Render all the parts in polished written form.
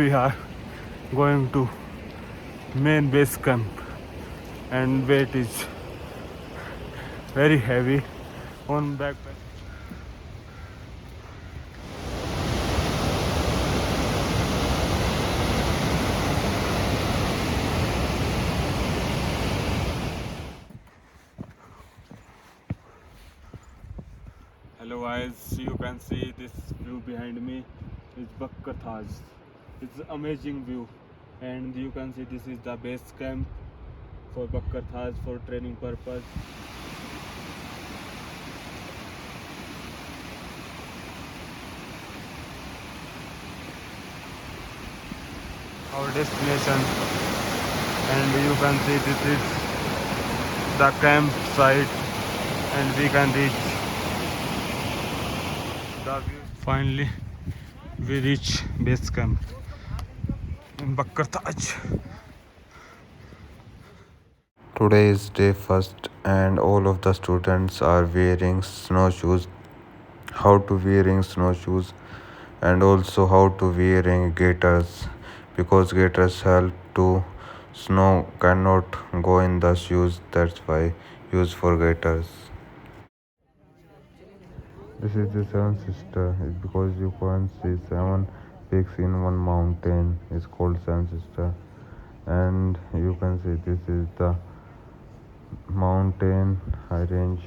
we are going to main base camp, and weight is very heavy on backpack. Hello guys, you can see this view behind me is Bakkar Taj. It's amazing view, and you can see this is the base camp for Bakkar Taj for training purpose. Our destination, and you can see this is the campsite, and we can reach the view. Finally, we reach base camp in Bakkar Taj. Today is day first and all of the students are wearing snowshoes. How to wearing snowshoes and also how to wearing gaiters, because gaiters help to snow cannot go in the shoes, that's why use for gaiters. This is the seven sister. It's because you can see 7 peaks in one mountain. It's called seven sister, and you can see this is the mountain high range.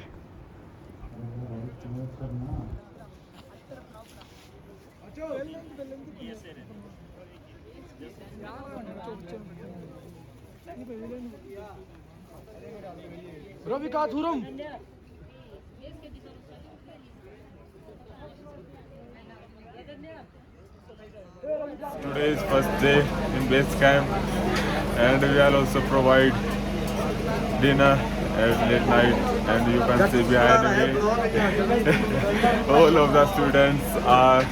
Today is first day in base camp, and we will also provide dinner at late night, and you can see behind me all of the students are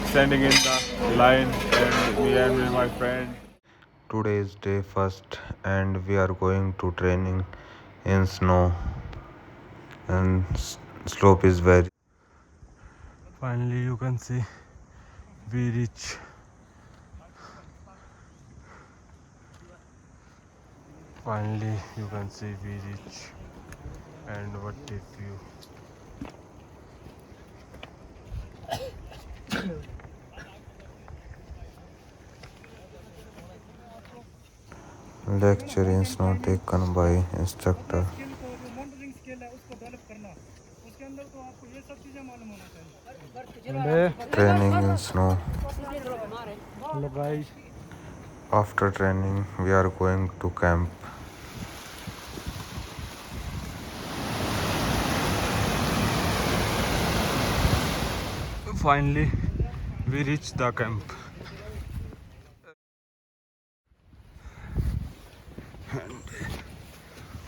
standing in the line, and me and my friend. Today is day first and we are going to training in snow, and slope is very. Finally, you can see we reach. Finally, you can see we reach, and what a view. Lecture in snow taken by instructor. Training in snow. Hello guys. After training we are going to camp. Finally, we reached the camp. And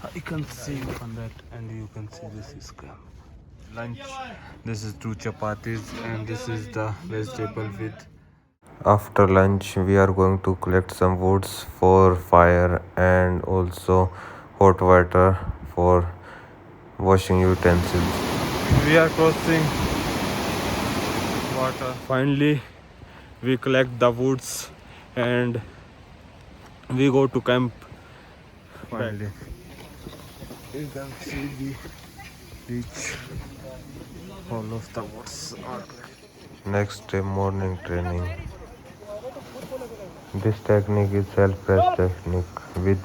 I can see on that, and you can see this is camp. Lunch. This is 2 chapatis, and this is the vegetable with. After lunch we are going to collect some woods for fire and also hot water for washing utensils. We are crossing water. Finally, we collect the woods and we go to camp. Finally, you can see we reach all of the woods. Next day morning training. This technique is self-rest technique with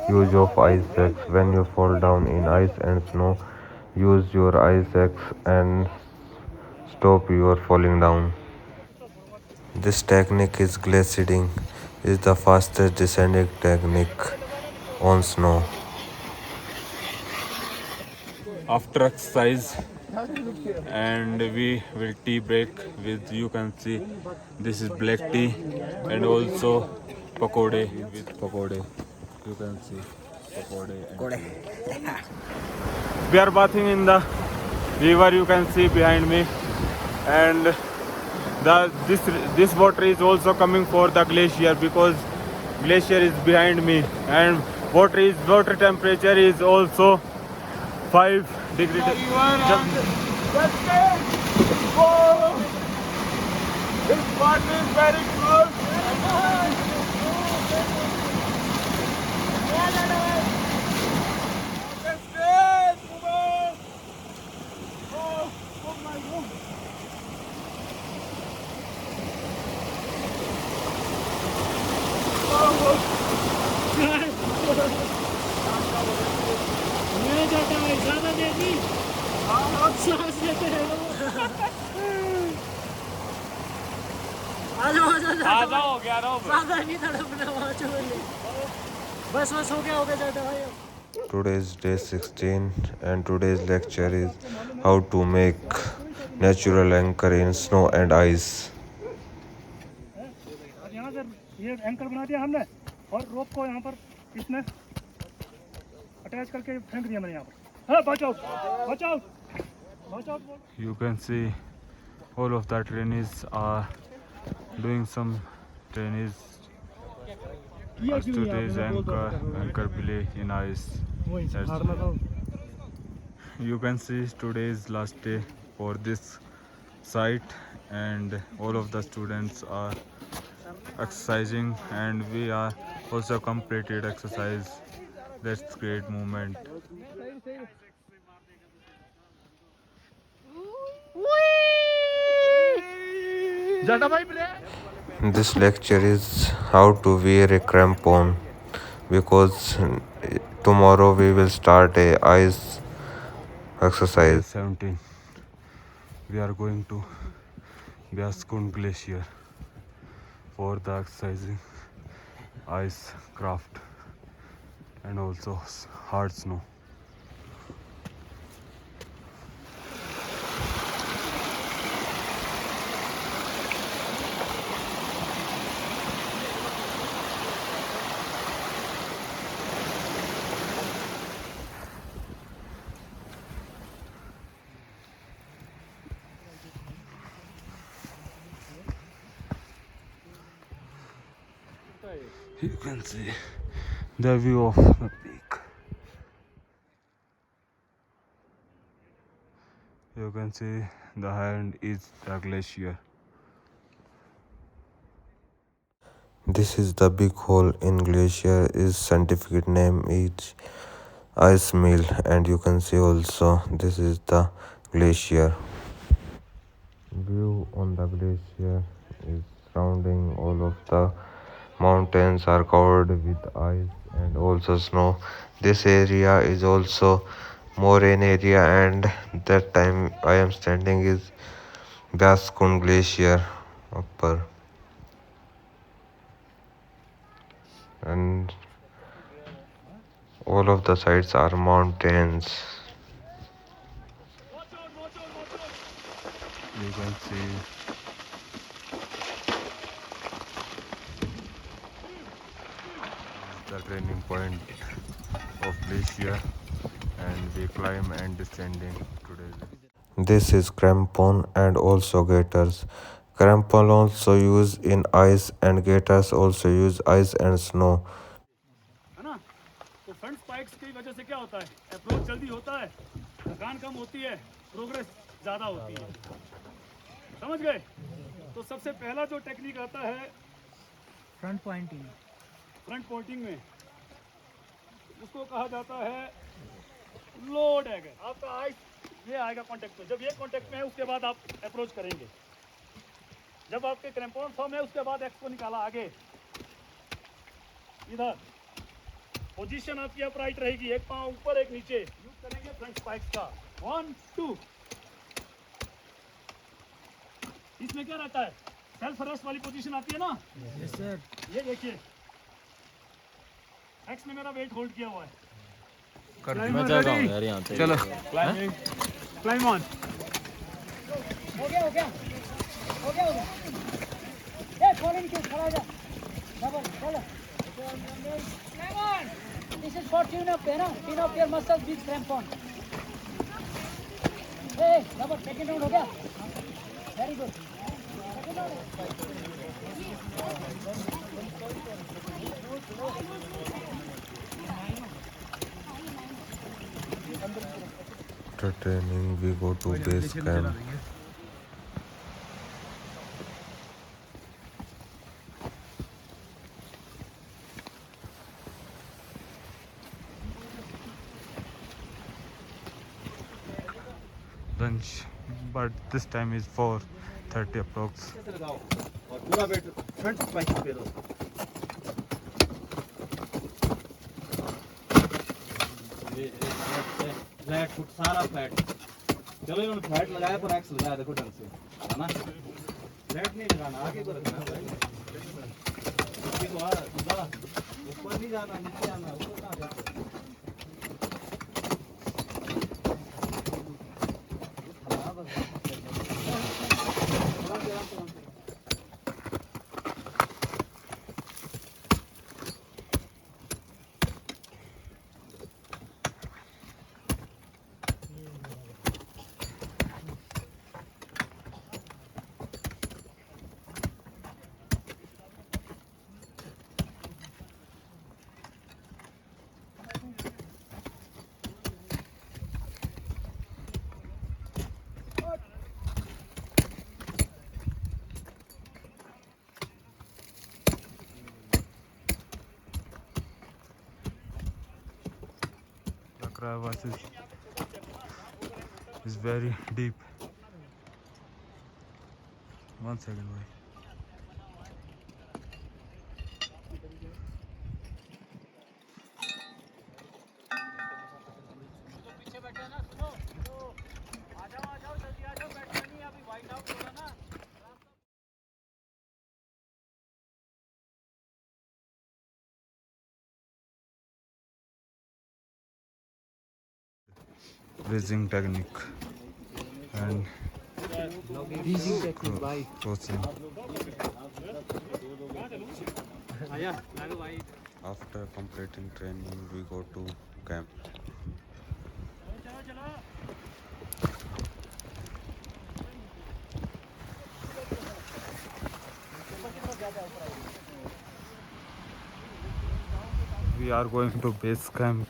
use of ice axe. When you fall down in ice and snow, use your ice axe and stop your falling down. This technique is gliding. Is the fastest descending technique on snow. After exercise, and we will tea break with, you can see this is black tea and also pakode with pakode. You can see pakode and we are bathing in the river, you can see behind me, and this water is also coming for the glacier, because glacier is behind me, and water temperature is also 5 degrees. His body is very close. Yes, yes, Umar. Oh my God. नहीं जाता है ज़्यादा देर नहीं सांस लेते हैं आ जाओ हो गया ना ज़्यादा नहीं तड़पना वहाँ चलो बस हो गया ज़्यादा भाई Today is day 16 and today's lecture is how to make natural anchor in snow and ice. अब यहाँ से ये एंकर बना दिया हमने और रोप को यहाँ पर इसमें अटैच करके फेंक दिया मैंने यहाँ पर हाँ बचाओ बचाओ बचाओ You can see all of the trainees are doing some trainees as today's anchor play in ice. You can see today is last day for this site and all of the students are exercising and we are also completed exercise. That's great movement. This lecture is how to wear a crampon because tomorrow we will start a ice exercise. 17. We are going to Byaskund Glacier for the exercising ice craft and also hard snow. You can see the view of the peak. You can see the hand is the glacier. This is the big hole in glacier. Its scientific name is ice mill, and you can see also this is the glacier. View on the glacier is surrounding all of the mountains are covered with ice and also snow. This area is also moraine area and that time I am standing is Byaskund Glacier upper and all of the sides are mountains. You can see the training point of glacier and we climb and descending today. This is crampon and also gaiters. Crampon also used in ice and gaiters also use ice and snow. है ना तो front spikes की वजह से क्या होता है approach जल्दी होता है थकान कम होती है प्रोग्रेस ज़्यादा होती है समझ गए तो सबसे पहला जो टेक्निक आता है फ्रंट पॉइंटिंग में उसको कहा जाता है लोड है आपका आइस ये आएगा कांटेक्ट में जब ये कांटेक्ट में है उसके बाद आप अप्रोच करेंगे जब आपके क्रैम्पॉन फॉर्म है उसके बाद एक्स को निकाला आगे इधर पोजीशन आपकी अपराइट रहेगी एक पांव ऊपर एक नीचे यूज करेंगे फ्रंट स्पाइक्स का 1 2 इसमें क्या रहता है सेल्फ रेस्ट वाली पोजीशन आती है ना यस सर ये देखिए एक्स में मेरा वेट होल्ड किया हुआ है मैं जा रहा हूँ यार यहाँ से चलो क्लाइम ऑन हो गया ये कॉलिंग क्यों खड़ा जा डबल चलो come on this is for tune up है ना tune up your muscles with crampon hey double second round हो गया very good second round After training we go to base camp. lunch, but this time is 4:30 approx. और पूरा wait front spike पे दो। Flat foot सारा flat. चलो इन्होंने flat लगाया पर एक्स लगाया, देखो ढंग से है ना। फ्लैट नहीं लगाना, आगे को रखना है। ऊपर नहीं जाना, नीचे जाना, ऊपर कहाँ जाना। The crevasse is very deep. One second, boy. पीछे बैठे हैं ना, सुनो तो आ जाओ जल्दी आ जाओ, बैठना नहीं अभी, वाइट आउट होगा ना। Breathing technique and coaching. After completing training, we go to camp. We are going to base camp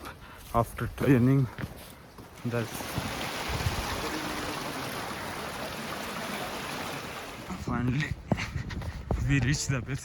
after training. That's finally we reached the base